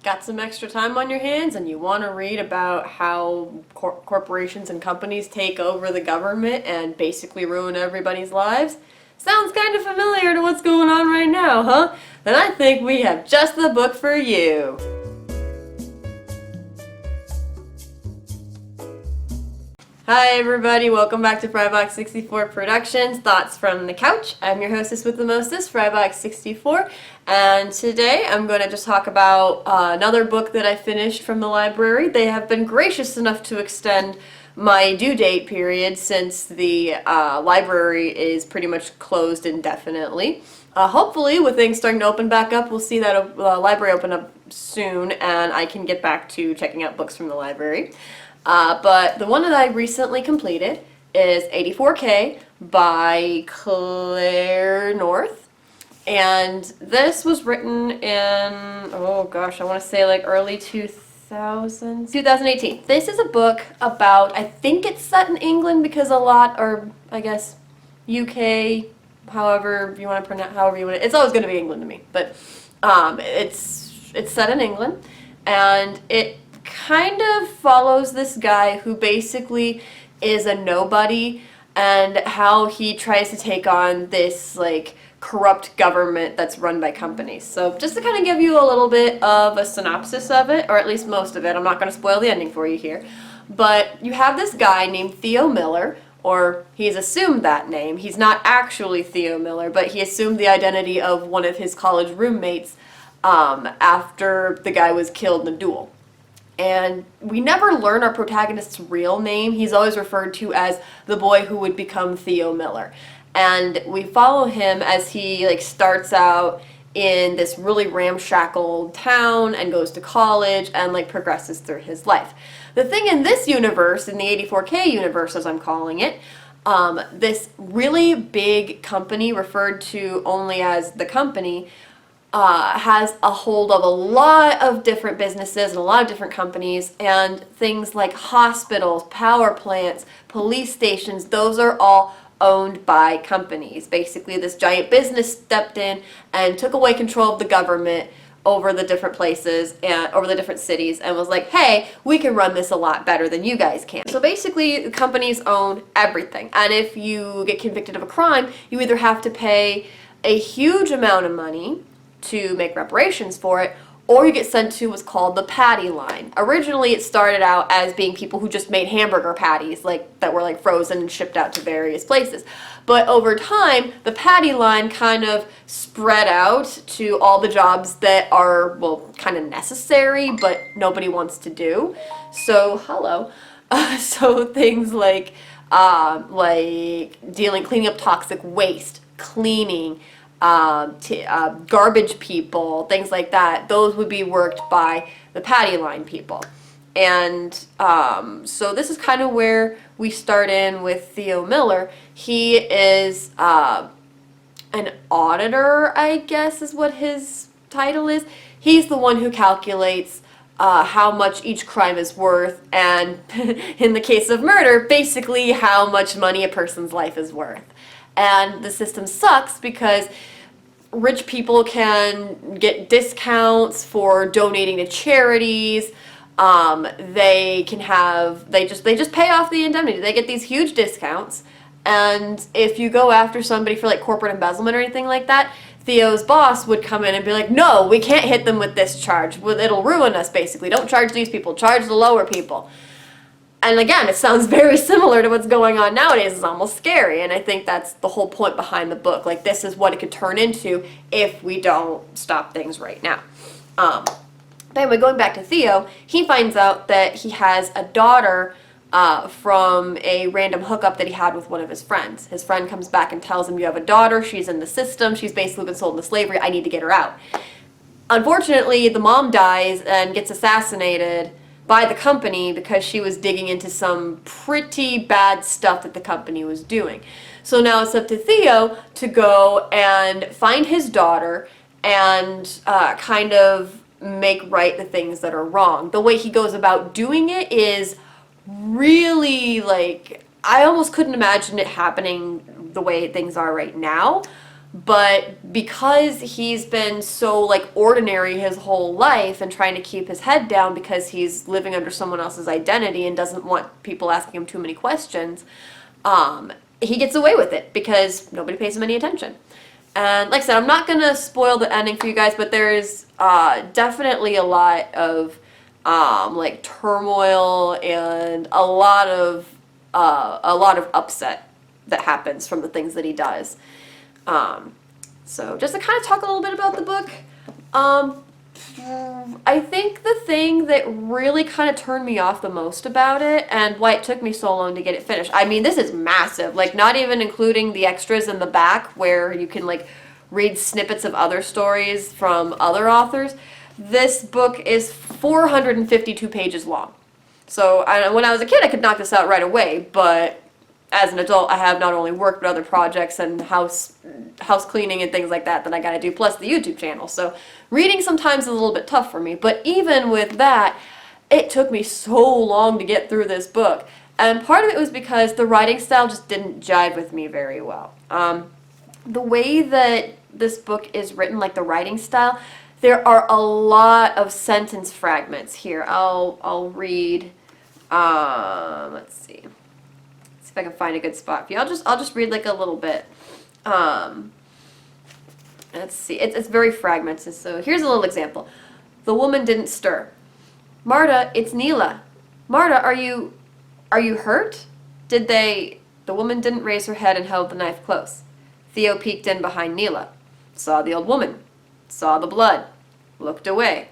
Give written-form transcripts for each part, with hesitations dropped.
got some extra time on your hands and you want to read about how corporations and companies take over the government and basically ruin everybody's lives? Sounds kind of familiar to what's going on right now, huh? Then I think we have just the book for you. Hi everybody, welcome back to Frybox 64 Productions, Thoughts from the Couch. I'm your hostess with the mostest, Frybox 64, and today I'm going to just talk about another book that I finished from the library. They have been gracious enough to extend my due date period since the library is pretty much closed indefinitely. Hopefully, with things starting to open back up, we'll see that library open up soon and I can get back to checking out books from the library. But the one that I recently completed is 84K by Claire North. And this was written in, oh gosh, I want to say like early 2018. This is a book about, I think it's set in England because a lot, or I guess UK, however you want to pronounce, however you want to, it's always going to be England to me. But it's set in England, and it kind of follows this guy who basically is a nobody and how he tries to take on this like corrupt government that's run by companies. So just to kind of give you a little bit of a synopsis of it, or at least most of it, I'm not going to spoil the ending for you here, but you have this guy named Theo Miller, or he's assumed that name. He's not actually Theo Miller, but he assumed the identity of one of his college roommates after the guy was killed in a duel. And we never learn our protagonist's real name. He's always referred to as the boy who would become Theo Miller. And we follow him as he like starts out in this really ramshackle town and goes to college and like progresses through his life. The thing in this universe, in the 84K universe as I'm calling it, this really big company referred to only as the company has a hold of a lot of different businesses and a lot of different companies, and things like hospitals, power plants, police stations, those are all owned by companies. Basically, this giant business stepped in and took away control of the government over the different places and over the different cities and was like, hey, we can run this a lot better than you guys can. So basically, companies own everything, and if you get convicted of a crime, you either have to pay a huge amount of money to make reparations for it, or you get sent to what's called the patty line. Originally it started out as being people who just made hamburger patties that were like frozen and shipped out to various places. But over time, the patty line kind of spread out to all the jobs that are, well, kind of necessary, but nobody wants to do. So, so things like cleaning up toxic waste, cleaning, garbage people, things like that, those would be worked by the patty line people. And so this is kind of where we start in with Theo Miller. He is an auditor, I guess is what his title is. He's the one who calculates how much each crime is worth, and in the case of murder, basically how much money a person's life is worth. And the system sucks because rich people can get discounts for donating to charities. They just pay off the indemnity. They get these huge discounts. And if you go after somebody for like corporate embezzlement or anything like that, Theo's boss would come in and be like, no, we can't hit them with this charge. It'll ruin us, basically. Don't charge these people. Charge the lower people. And again, it sounds very similar to what's going on nowadays. It's almost scary, and I think that's the whole point behind the book. Like, this is what it could turn into if we don't stop things right now. But anyway, going back to Theo, he finds out that he has a daughter from a random hookup that he had with one of his friends. His friend comes back and tells him, you have a daughter, she's in the system, she's basically been sold into slavery, I need to get her out. Unfortunately, the mom dies and gets assassinated by the company because she was digging into some pretty bad stuff that the company was doing. So now it's up to Theo to go and find his daughter and kind of make right the things that are wrong. The way he goes about doing it is really like, I almost couldn't imagine it happening the way things are right now, But because he's been so like ordinary his whole life and trying to keep his head down because he's living under someone else's identity and doesn't want people asking him too many questions, he gets away with it because nobody pays him any attention. And like I said, I'm not going to spoil the ending for you guys, but there is definitely a lot of like turmoil and a lot of upset that happens from the things that he does. So just to kind of talk a little bit about the book, I think the thing that really kind of turned me off the most about it and why it took me so long to get it finished. I mean, this is massive, like not even including the extras in the back where you can like read snippets of other stories from other authors. This book is 452 pages long. So when I was a kid, I could knock this out right away, but as an adult, I have not only work but other projects and house cleaning and things like that I gotta do, plus the YouTube channel. So reading sometimes is a little bit tough for me, but even with that, it took me so long to get through this book. And part of it was because the writing style just didn't jive with me very well. The way that this book is written, like the writing style, there are a lot of sentence fragments here. I'll read, let's see if I can find a good spot for you. I'll just read like a little bit. Let's see. It's very fragmented. So here's a little example. The woman didn't stir. Marta, it's Neela. Marta, are you hurt? The woman didn't raise her head and held the knife close. Theo peeked in behind Neela. Saw the old woman. Saw the blood. Looked away.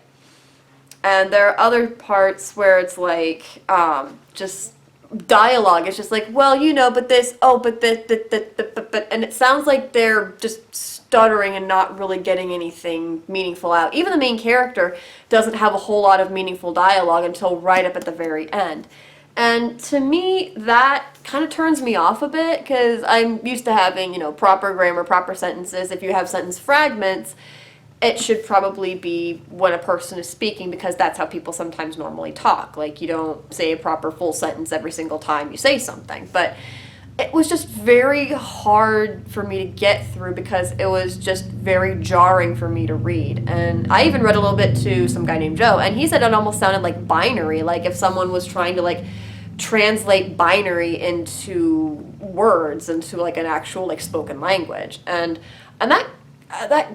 And there are other parts where it's like, just dialogue. It's just like, well, you know, but this, oh, but this, but, and it sounds like they're just stuttering and not really getting anything meaningful out. Even the main character doesn't have a whole lot of meaningful dialogue until right up at the very end. And to me, that kind of turns me off a bit because I'm used to having, you know, proper grammar, proper sentences. If you have sentence fragments, it should probably be when a person is speaking because that's how people sometimes normally talk. Like, you don't say a proper full sentence every single time you say something. But it was just very hard for me to get through because it was just very jarring for me to read. And I even read a little bit to some guy named Joe, and he said it almost sounded like binary, like if someone was trying to like translate binary into words, into like an actual like spoken language. And that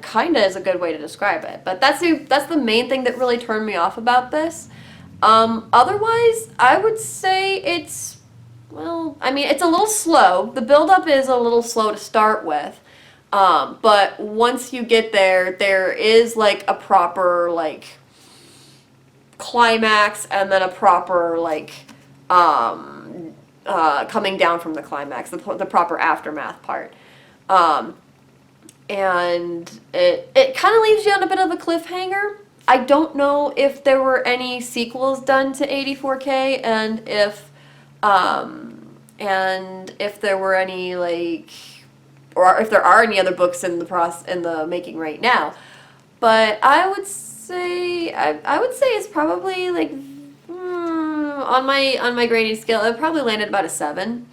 kind of is a good way to describe it. But that's the main thing that really turned me off about this. Otherwise, I would say it's, well, I mean, it's a little slow. The build-up is a little slow to start with. But once you get there, there is like a proper like climax and then a proper like coming down from the climax, the proper aftermath part. And it kind of leaves you on a bit of a cliffhanger. I don't know if there were any sequels done to 84K and if there were any like, or if there are any other books in the making right now. But I would say it's probably like on my grading scale, it probably landed about a 7.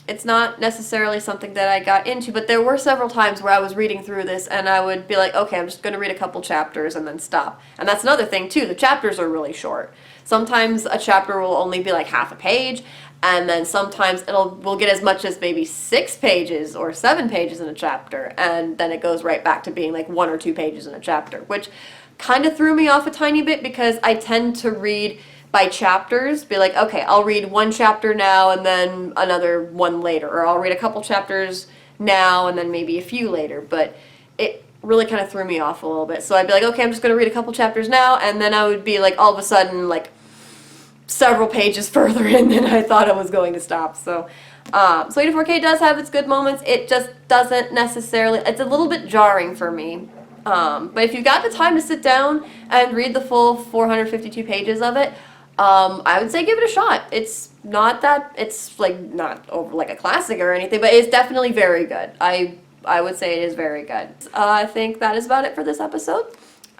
It's not necessarily something that I got into, but there were several times where I was reading through this and I would be like, okay, I'm just going to read a couple chapters and then stop. And that's another thing too, the chapters are really short. Sometimes a chapter will only be like half a page, and then sometimes we'll get as much as maybe 6 pages or 7 pages in a chapter, and then it goes right back to being like 1 or 2 pages in a chapter, which kind of threw me off a tiny bit because I tend to read by chapters, be like, okay, I'll read one chapter now and then another one later, or I'll read a couple chapters now and then maybe a few later, but it really kind of threw me off a little bit. So I'd be like, okay, I'm just going to read a couple chapters now, and then I would be like, all of a sudden, like, several pages further in than I thought I was going to stop. So 84K does have its good moments. It just doesn't necessarily, it's a little bit jarring for me. But if you've got the time to sit down and read the full 452 pages of it, I would say give it a shot. It's not that, it's like not over like a classic or anything, but it's definitely very good. I would say it is very good. I think that is about it for this episode.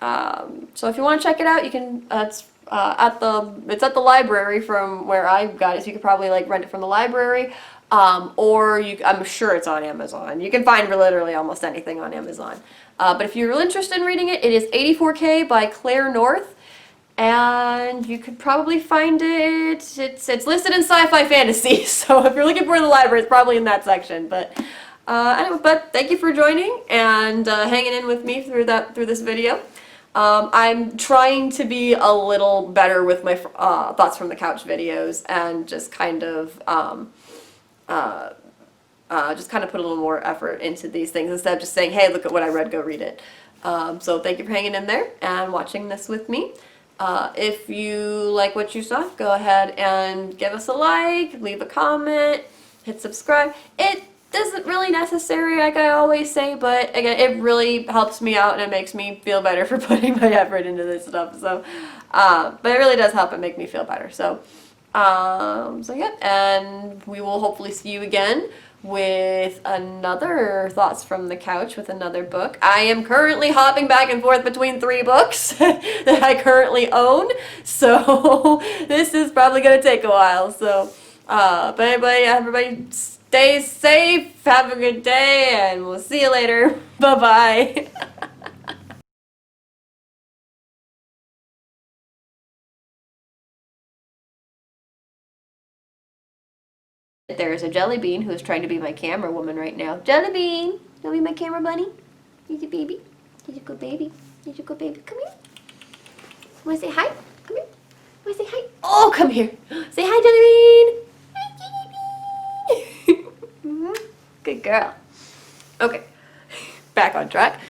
So if you want to check it out, you can, it's at the library from where I got it, so you could probably like rent it from the library. or I'm sure it's on Amazon. You can find literally almost anything on Amazon. But if you're really interested in reading it, it is 84K by Claire North. And you could probably find it. It's listed in sci-fi fantasy, so if you're looking for it in the library, it's probably in that section. But anyway, but thank you for joining and hanging in with me through this video. I'm trying to be a little better with my thoughts from the couch videos and just kind of put a little more effort into these things instead of just saying, hey, look at what I read, go read it. So thank you for hanging in there and watching this with me. If you like what you saw, go ahead and give us a like, leave a comment, hit subscribe. It isn't really necessary, like I always say, but again, it really helps me out and it makes me feel better for putting my effort into this stuff. So, but it really does help and make me feel better. So, yeah, and we will hopefully see you again with another Thoughts from the Couch with another book. I am currently hopping back and forth between 3 books that I currently own, so this is probably going to take a while. So, but everybody stay safe, have a good day, and we'll see you later. Bye-bye. There is a jelly bean who is trying to be my camera woman right now. Jelly bean, you want to be my camera bunny? He's a baby. He's a good baby. He's a good baby. Come here. Want to say hi? Come here. Want to say hi? Oh, come here. Say hi, jelly bean. Hi, jelly bean. Good girl. Okay, back on track.